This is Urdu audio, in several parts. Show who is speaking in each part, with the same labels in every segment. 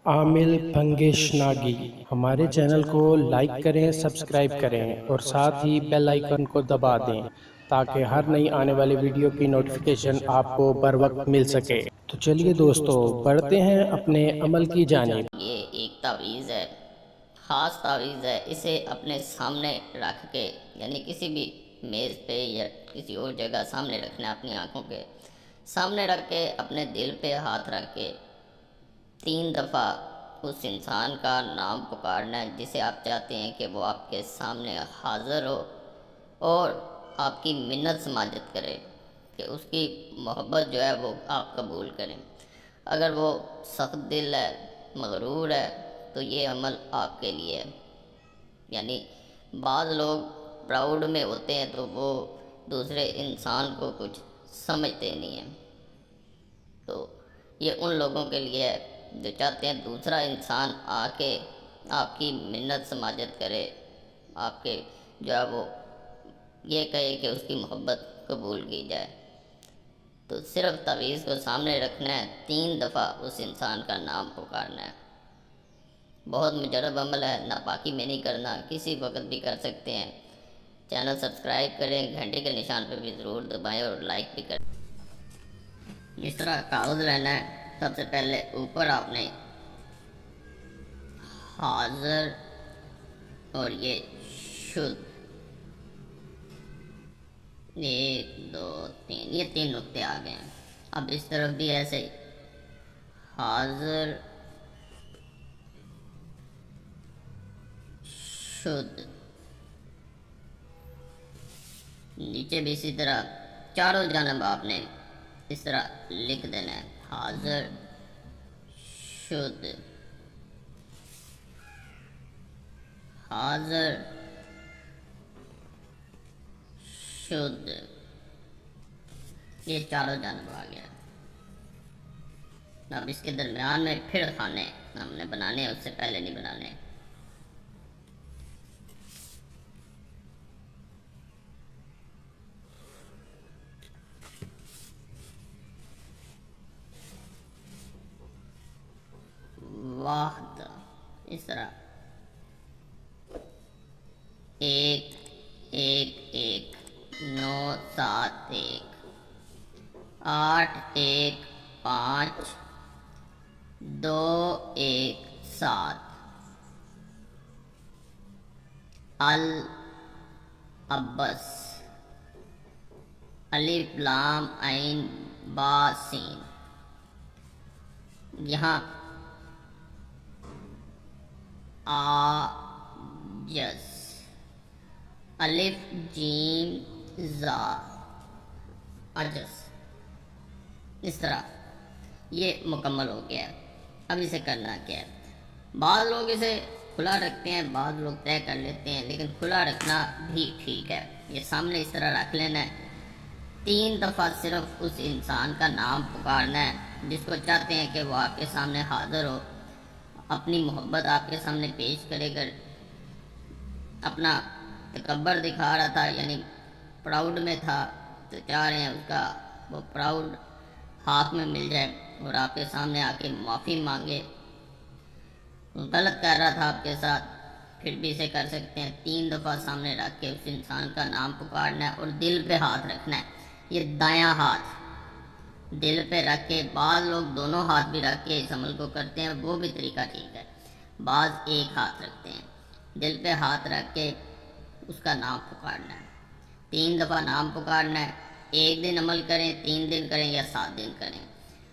Speaker 1: عامل پنگش ناگی ہمارے چینل کو لائک کریں، سبسکرائب کریں اور ساتھ ہی بیل آئیکن کو دبا دیں تاکہ ہر نئی آنے والی ویڈیو کی نوٹیفیکیشن آپ کو بر وقت مل سکے۔ تو چلیے دوستو بڑھتے ہیں اپنے عمل کی جانب۔
Speaker 2: یہ ایک تعویذ ہے، خاص تعویذ ہے۔ اسے اپنے سامنے رکھ کے، یعنی کسی بھی میز پہ یا کسی اور جگہ سامنے رکھنا، اپنی آنکھوں کے سامنے رکھ کے اپنے دل پہ ہاتھ رکھ کے 3 دفعہ اس انسان کا نام پکارنا ہے جسے آپ چاہتے ہیں کہ وہ آپ کے سامنے حاضر ہو اور آپ کی منت سماجت کرے، کہ اس کی محبت جو ہے وہ آپ قبول کریں۔ اگر وہ سخت دل ہے، مغرور ہے، تو یہ عمل آپ کے لیے ہے۔ یعنی بعض لوگ پراؤڈ میں ہوتے ہیں تو وہ دوسرے انسان کو کچھ سمجھتے نہیں ہیں، تو یہ ان لوگوں کے لیے ہے جو چاہتے ہیں دوسرا انسان آ کے آپ کی منت سماجت کرے، آپ کے جو ہے وہ یہ کہے کہ اس کی محبت قبول کی جائے۔ تو صرف تعویذ کو سامنے رکھنا ہے، 3 دفعہ اس انسان کا نام پکارنا ہے۔ بہت مجرب عمل ہے، ناپاکی میں نہیں کرنا، کسی وقت بھی کر سکتے ہیں۔ چینل سبسکرائب کریں، گھنٹے کے نشان پہ بھی ضرور دبائیں اور لائک بھی کریں۔ اس طرح کاغذ لینا ہے۔ سب سے پہلے اوپر آپ نے حاضر اور یہ شدھ، 1 2 3، یہ 3 نقطے آ گئے ہیں۔ اب اس طرف بھی ایسے ہی حاضر شدھ، نیچے بھی اسی طرح چاروں جانب آپ نے اس طرح لکھ دینا ہے، حاضر شدھ، حاضر شدھ، یہ چاروں جانب آ گیا۔ اب اس کے درمیان میں پھر خانے ہم نے بنانے ہیں، اس سے پہلے نہیں بنانے۔ واحد، اس طرح 1 1 1 9 7 1 8 1 5 2 1 7 العبس، الف لام عین با سین۔ یہاں آجز، الف جیم زا، عجز۔ اس طرح یہ مکمل ہو گیا ہے۔ اب اسے کرنا کیا ہے؟ بعض لوگ اسے کھلا رکھتے ہیں، بعض لوگ طے کر لیتے ہیں، لیکن کھلا رکھنا بھی ٹھیک ہے۔ یہ سامنے اس طرح رکھ لینا ہے، 3 دفعہ صرف اس انسان کا نام پکارنا ہے جس کو چاہتے ہیں کہ وہ آپ کے سامنے حاضر ہو، اپنی محبت آپ کے سامنے پیش کرے گا۔ اپنا تکبر دکھا رہا تھا، یعنی پراؤڈ میں تھا، تو چاہ رہے ہیں اس کا وہ پراؤڈ ہاتھ میں مل جائے اور آپ کے سامنے آ کے معافی مانگے۔ غلط کر رہا تھا آپ کے ساتھ، پھر بھی اسے کر سکتے ہیں۔ 3 دفعہ سامنے رکھ کے اس انسان کا نام پکارنا ہے اور دل پہ ہاتھ رکھنا ہے۔ یہ دایاں ہاتھ دل پہ رکھ کے، بعض لوگ دونوں ہاتھ بھی رکھ کے اس عمل کو کرتے ہیں، وہ بھی طریقہ ٹھیک ہے۔ بعض ایک ہاتھ رکھتے ہیں، دل پہ ہاتھ رکھ کے اس کا نام پکارنا ہے۔ 3 دفعہ نام پکارنا ہے۔ 1 دن عمل کریں، 3 دن کریں یا 7 دن کریں۔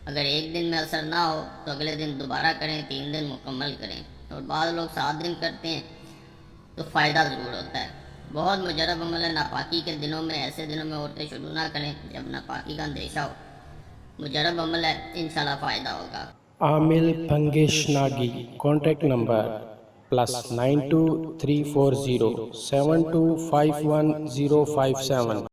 Speaker 2: اگر 1 دن میں اثر نہ ہو تو اگلے دن دوبارہ کریں، 3 دن مکمل کریں۔ اور بعض لوگ 7 دن کرتے ہیں تو فائدہ ضرور ہوتا ہے۔ بہت مجرب عمل ہے، ناپاکی کے دنوں میں، ایسے دنوں میں عورتیں شروع نہ کریں جب ناپاکی کا اندیشہ ہو۔ مجرب عمل ہے، انشاءاللہ فائدہ ہوگا۔
Speaker 1: عامل پنگش ناگی، کانٹیکٹ نمبر +92 340 7251 057۔